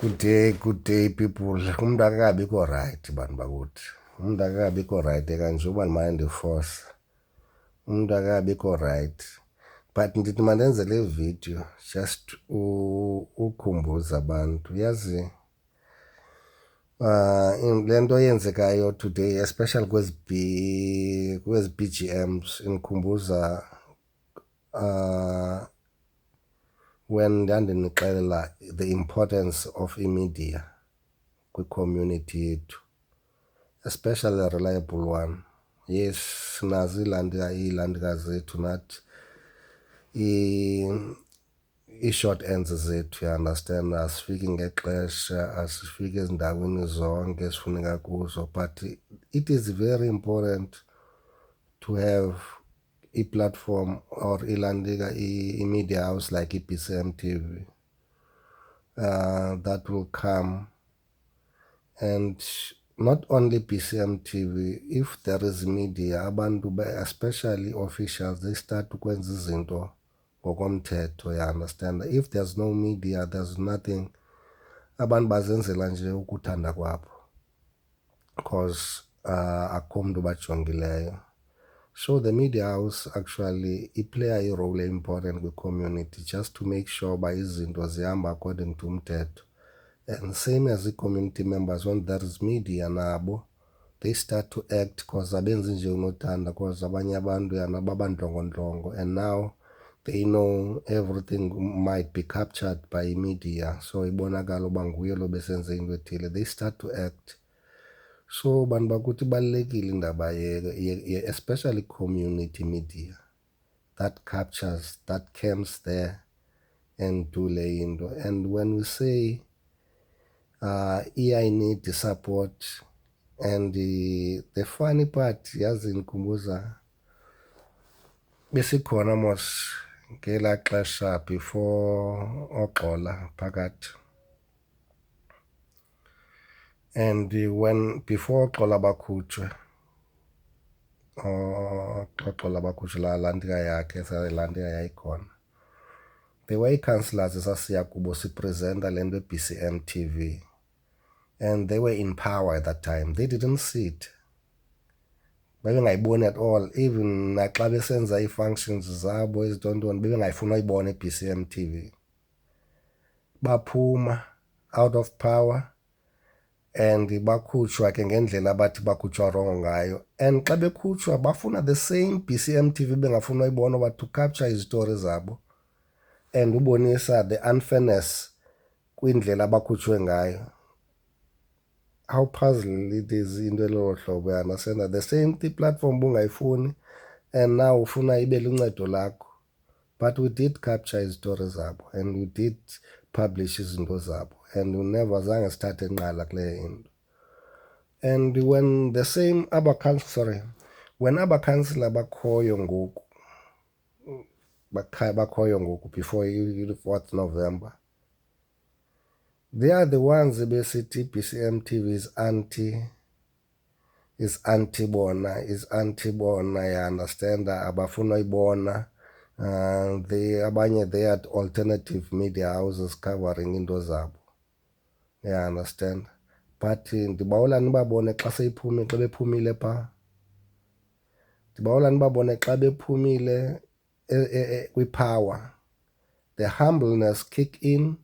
Good day people. Umuntu akakabikho right bantu bakuthi. Umuntu akakabikho right kanje uba mind force. Umuntu akakabikho right. But ndithi mandenze le video just ukhumbuza abantu. Yazi lento yenzekayo today especially kwezi BGMs inkhumbuza when ndandinixelela the importance of media kwi-community yethu, especially a reliable one. Yes, nazi iilandikazi zethu nathi i-short ends zethu, you understand, asifiki ngexesha, asifiki ezindaweni zonke esifuneka kuzo, but it is very important to have i-platform or i-media house like i-BCM TV that will come. And not only BCM TV, if there is media, abantu especially officials, they start ukwenza izinto ngokomthetho, you understand. If there's no media, there's nothing. Abantu bazenzela nje ukuthanda kwabo because akukho mntu bajongileyo. So the media house actually play a role important with community just to make sure by izinto zihamba according to umthetho. And same as the community members, when there is media nabo, they start to act because abenzi nje unothanda because abanye abantu yana babandlongondlongo, and now they know everything might be captured by media, so ibonakala uba nguye lo besenze into ethile, they start to act. So bantu bakuthi balekile indaba especially community media that captures, that comes there and do le into. And when we say I need support, and the funny part, yazi nikhumbuza besikhona mos ngela xesha before Oxola phakathi. And when before Oxola bakhutshwe, Oxola bakhutshwe la landika yakhe landika yayikhona, there were councillors esasiya kubo sipresenta lento BCM TV, and they were in power at that time. They didn't see it. Bebengayiboni at all. Even naxa besenza ii-functions zabo ezitontoni bebengayifuna uyibona i-BCM TV. Baphuma out of power and bakhutshwa ke ngendlela abathi bakhutshwa wrong ngayo. And xa bekhutshwa bafuna the same BCM TV bengafuna uyibona uba to capture izitori zabo and ubonisa the unfairness kwindlela abakhutshwe ngayo. How puzzling it is into elolo hlobo, you understand, the same platform bungayifuni and now ufuna ibe luncedo lakho. But we did capture izitori zabo and we did publish izinto zabo, and we never zange start enqala kule into. And when the same when abakhansila bakhoyo ngoku before 4th November, they are the ones besithi BCM TV is anti bona, you understand, abafuna uyibona. They had alternative media houses covering into zabo, you understand. But ndibawela nibabone xa seyiphumile, xa bephumile pha, ndibawela nibabone xa bephumile kwi-power, the humbleness kick in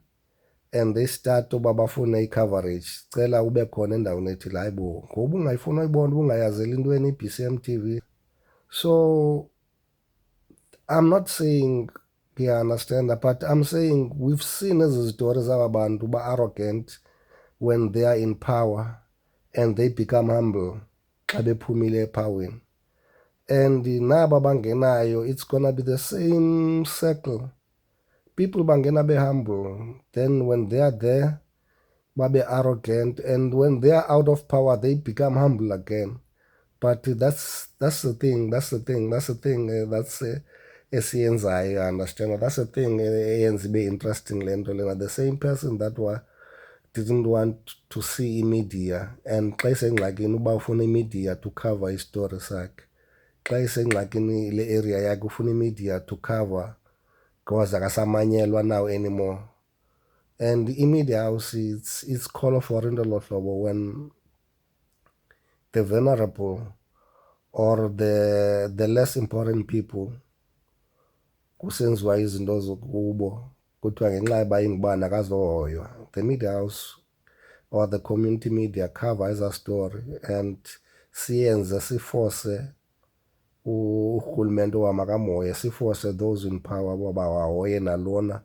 and they start uba bafune i-coverage. Cela ube khona endaweni ethile, hayi bo, ngoba ungayifuna uyibona, ungayazeli intweni i-BCM TV. So I'm not saying, you understand, but I'm saying we've seen ezi zitori zaba bantu ba-arrogant when they are in power and they become humble xa bephumile epoweni. And naba bangenayo, it's gonna be the same circle. People bangena be humble, then when they are there, babe arrogant, and when they are out of power, they become humble again. But that's the thing. That's esiyenzayo, you understand. That's the thing eyenza ibe interesting le nto lena. The same person that didn't want to see media, and xa isengxakini uba ufuna media to cover istory sakhe. Xa isengxakini le area yakhe ufuna media to cover because akasamanyelwa now anymore. and i-media house it's call for into lo hlobo when the vulnerable or the less important people kusenziwa izinto zokubo kuthiwa ngenxa yoba ingubani akazohoywa, the media house or the community media cover as a story and siyenze siforce urhulumente wamakamhoye, siforce those in power uba wahoye nalona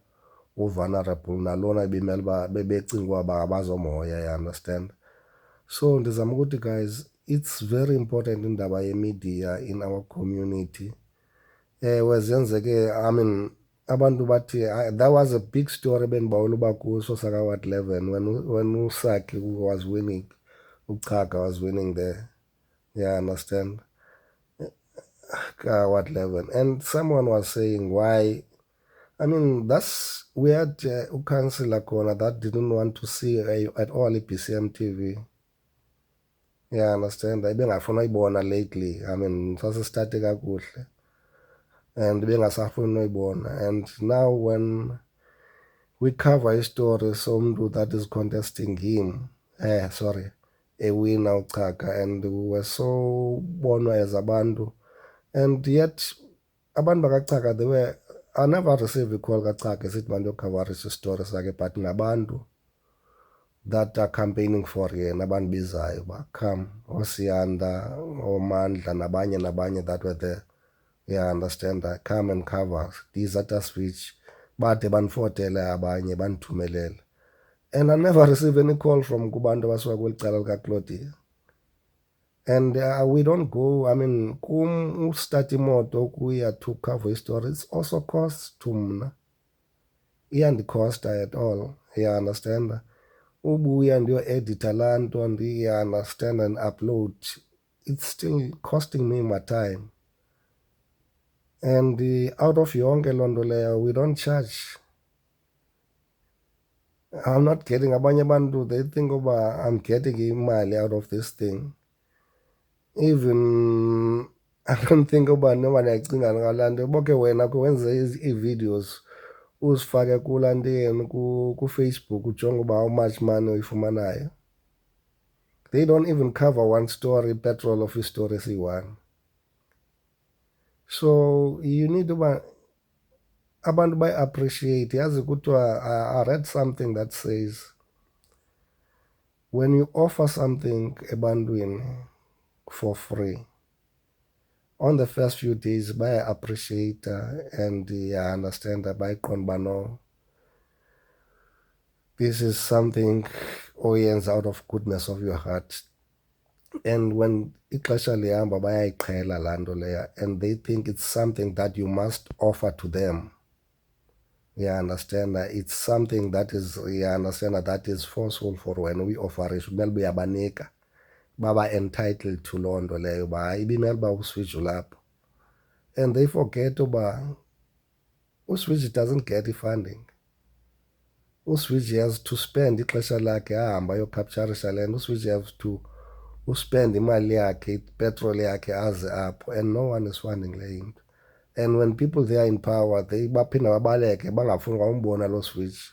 vulnerable nalona bimele uba bebecinga uba bangabazomhoya, you understand. So ndizama ukuthi guys, it's very important indaba yemedia in our community. Zenzeke, I mean, abantu bathi that was a big story bendibawela uba kuso saka Ward 11 when Usaki was winning, Uchaka was winning there, yeah, understand, Ward 11, and someone was saying why. I mean, we had a councillor corner that didn't want to see at all PCM TV. Yeah, understand. Ibengafuna uyibona lately. I mean, sasistarte kakuhle. And bengasafuna uyibona. And now when we cover a story, someone that is contesting him, a winner Uchaka, and we were so bonwa as abantu. And yet, abantu bakaChaka, they were, I never received a call kaChaka sithi bantu cover story sakhe, but ngabantu that are campaigning for yena abantu bizayo ba come oSiyanda, oMandla nabanye that were there, yeah, understand, that come and cover these at us which bade banifotele abanye banithumelele, and I never received any call from kubantu abasuka kweli cala likaClaudia. And we don't go, I mean, kum start imoto kuya to cover story, it's also cost to mna. Iyandicosta at all, you understand. Ubuya ndiyo-editha laa nto ndiyi-understand and upload, it's still costing me my time. And out of yonke loo nto leyo, we don't charge. I'm not getting, abanye abantu, they think uba I'm getting imali out of this thing. Even I don't think uba noba ndiyacinga ngalaa nto, boke wena wenze ii-videos uzifake kulaa nto yenu kuFacebook ujonge uba how much money uyifumanayo. They don't even cover one story, petrol of story C1. So you need to abantu appreciate. Yazi kuthiwa, I read something that says when you offer something ebantwini for free, on the first few days appreciate and I understand that bayiqonda no, this is something oyenza out of goodness of your heart. And when ixesha lihamba bayayiqhela laa nto leya, and they think it's something that you must offer to them. Yeah, understand that it's something that is, yeah, understand that is forceful for when we offer it. Kumele uyabanika baba entitled to loo nto leyo uba hayi ibimele uba uswitch ulapho. And they forget uba uswitch doesn't get funding. Uswitch has to spend ixesha lakhe ahamba ayokapturisha le nto. Uswitch has to spend imali yakhe, ipetrol yakhe aze apho, and no one is funding le into. And when people they are in power, they baphinda babaleke bangafuni umbona lo switch.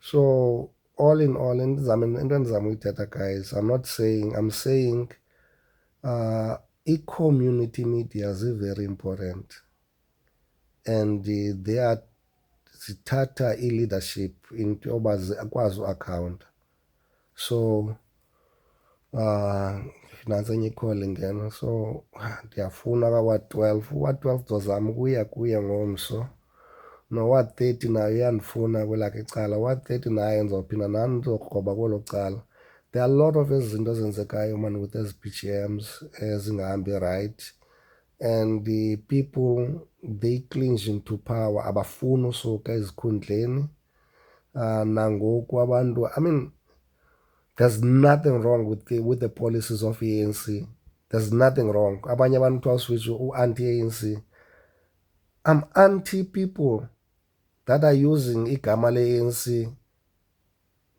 So all in all, into endizama uyithetha guys, I'm saying i-community media is very important, and they are zithatha i-leadership into yoba akwazi u-account. So nantsi enye ikholi ingena, so ndiyafuna kaWard 12, uWard 12 ndizozama kuya ngomso, noWard 30 nayo iyandifuna kwelakhe icala. Ward 30 nayo ndizophinda nam ndizokroba kwelo cala. There are a lot of ezi zinto ezenzekayo man with ezi PGMs ezingahambi right, and the people they clinch into power, abafuni usuka ezikhundleni. Nangoku abantu, I mean, there's nothing wrong with the policies of ANC. There's nothing wrong. Abanye abantu kuthiwa switch anti-ANC. I'm anti people that are using igama le-ANC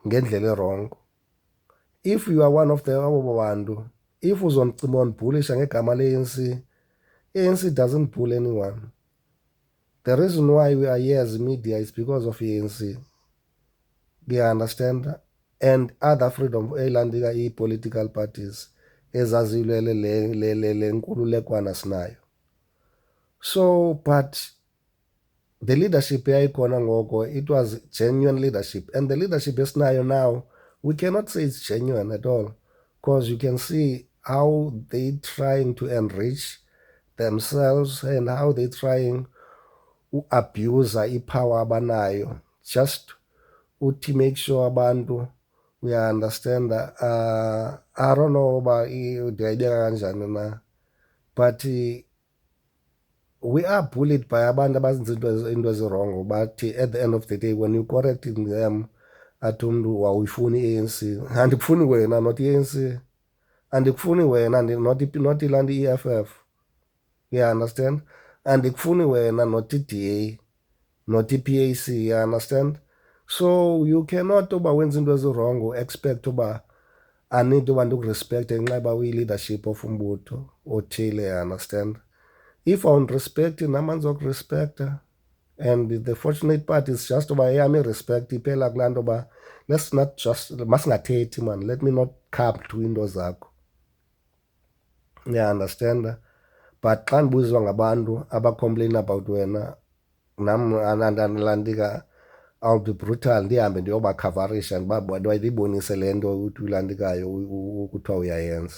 ngendlela wrong. If you are one of the abo bantu, if uzomcima ndibhulisha ngegama le-ANC, ANC doesn't bull anyone. The reason why we are here as media is because of ANC. Kuya-understand, and other freedom ey'landika i-political parties ezazilwele le nkululekwana sinayo. So but the leadership yayikhona ngoko, it was genuine leadership, and the leadership esinayo now, we cannot say it's genuine at all, because you can see how they trying to enrich themselves and how they trying abuse ipower abanayo just to make sure abantu, we understand. I don't know about ndiyayibeka kanjani na, but we are bullied by abantu abazenza into ezirongo, but at the end of the day when you correcting them, athi umntu wawuyifuni i-ANC. Andikufuni wena not i-ANC, andikufuni wena not ilanti i-EFF, you understand, andikufuni wena not i-DA, not i-PAC, you understand. So you cannot uba wenza into ezirongo expect uba anidi uba ndikurespekte ngenxa yoba uyi-leadership of umbutho othile, you understand. If awundirespekti nam andizokurespekta, and the fortunate part is just uba eyam irespect iphela kulaa nto uba let's not just, masingathethi man, let me not come to into zakho, understand. But xa ndibuzwa ngabantu abacomplain about wena, nam andilandika, I'll be brutal, ndihambe ndiyobakhavarisha ndibabonise le nto uyilandikayo kuthiwa uyayenza.